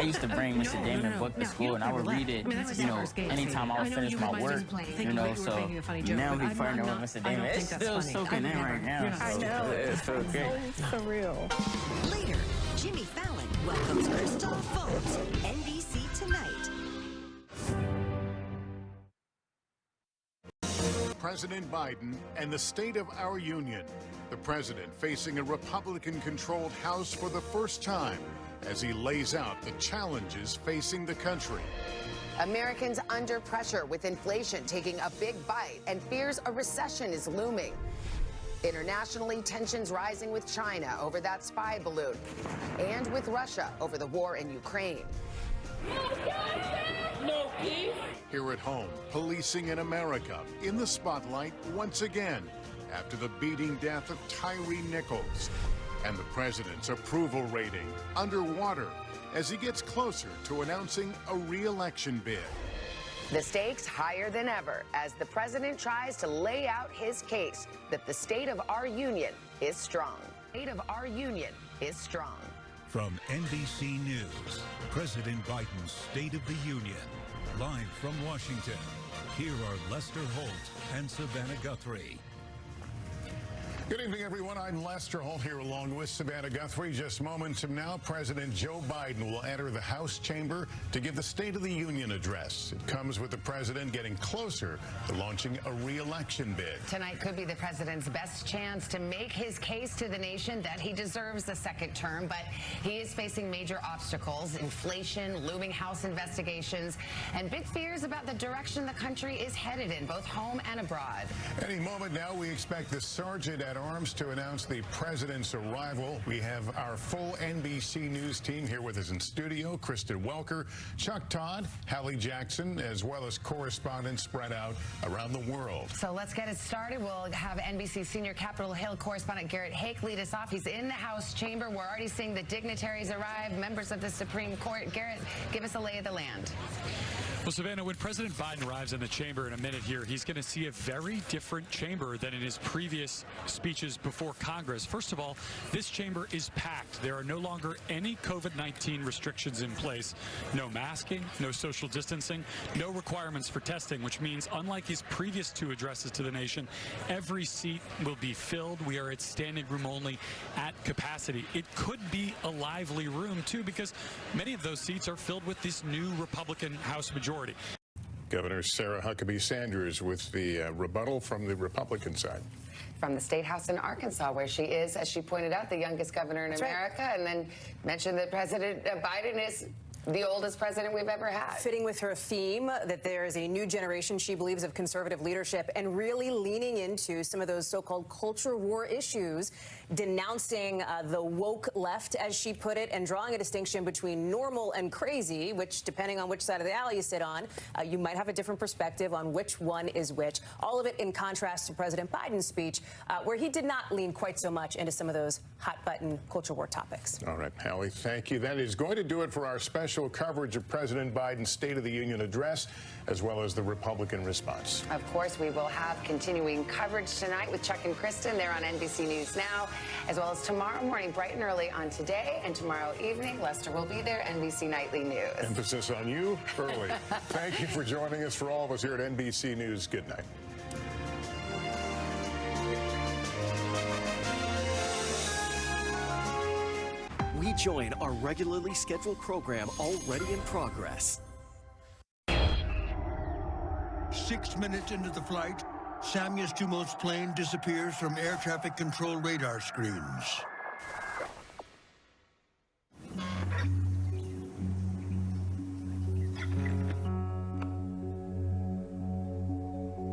used to bring Mr. Damon book to school, and I would read it, you know, anytime I would finish my work, you know, so now we partner with Mr. Damon. It's still soaking in right now. I know. It's so great. So surreal. Later, Jimmy Fallon welcomes Christoph Waltz, NBC Tonight. President Biden and the state of our union. The president facing a Republican-controlled House for the first time as he lays out the challenges facing the country. Americans under pressure with inflation taking a big bite and fears a recession is looming. Internationally, tensions rising with China over that spy balloon and with Russia over the war in Ukraine. No peace. Here at home, policing in America in the spotlight once again after the beating death of Tyree Nichols. And the president's approval rating underwater as he gets closer to announcing a re-election bid. The stakes higher than ever as the president tries to lay out his case that the state of our union is strong. The state of our union is strong. From NBC News, President Biden's State of the Union. Live from Washington, here are Lester Holt and Savannah Guthrie. Good evening, everyone. I'm Lester Holt here along with Savannah Guthrie. Just moments from now, President Joe Biden will enter the House chamber to give the State of the Union address. It comes with the president getting closer to launching a re-election bid. Tonight could be the president's best chance to make his case to the nation that he deserves a second term, but he is facing major obstacles: inflation, looming House investigations, and big fears about the direction the country is headed in, both home and abroad. Any moment now, we expect the sergeant at arms to announce the president's arrival. We have our full NBC News team here with us in studio: Kristen Welker, Chuck Todd, Hallie Jackson, as well as correspondents spread out around the world. So let's get it started. We'll have NBC senior Capitol Hill correspondent Garrett Hake lead us off. He's in the House chamber. We're already seeing the dignitaries arrive, members of the Supreme Court. Garrett, give us a lay of the land. Well, Savannah, when President Biden arrives in the chamber in a minute here, he's going to see a very different chamber than in his previous speeches before Congress. First of all, this chamber is packed. There are no longer any COVID-19 restrictions in place. No masking, no social distancing, no requirements for testing, which means, unlike his previous two addresses to the nation, every seat will be filled. We are at standing room only at capacity. It could be a lively room, too, because many of those seats are filled with this new Republican House majority. Governor Sarah Huckabee Sanders with the rebuttal from the Republican side. From the State House in Arkansas, where she is, as she pointed out, the youngest governor in America, right. And then mentioned that President Biden is the oldest president we've ever had. Fitting with her theme that there is a new generation, she believes, of conservative leadership, and really leaning into some of those so-called culture war issues, denouncing the woke left, as she put it, and drawing a distinction between normal and crazy, which, depending on which side of the aisle you sit on, you might have a different perspective on which one is which. All of it in contrast to President Biden's speech, where he did not lean quite so much into some of those hot-button culture war topics. All right, Hallie, thank you. That is going to do it for our special coverage of President Biden's State of the Union address, as well as the Republican response. Of course, we will have continuing coverage tonight with Chuck and Kristen. They're on NBC News Now, as well as tomorrow morning, bright and early on Today, and tomorrow evening, Lester will be there, NBC Nightly News. Emphasis on you early. Thank you for joining us. For all of us here at NBC News, good night. We join our regularly scheduled program already in progress. 6 minutes into the flight, Samuel Stumol's plane disappears from air traffic control radar screens.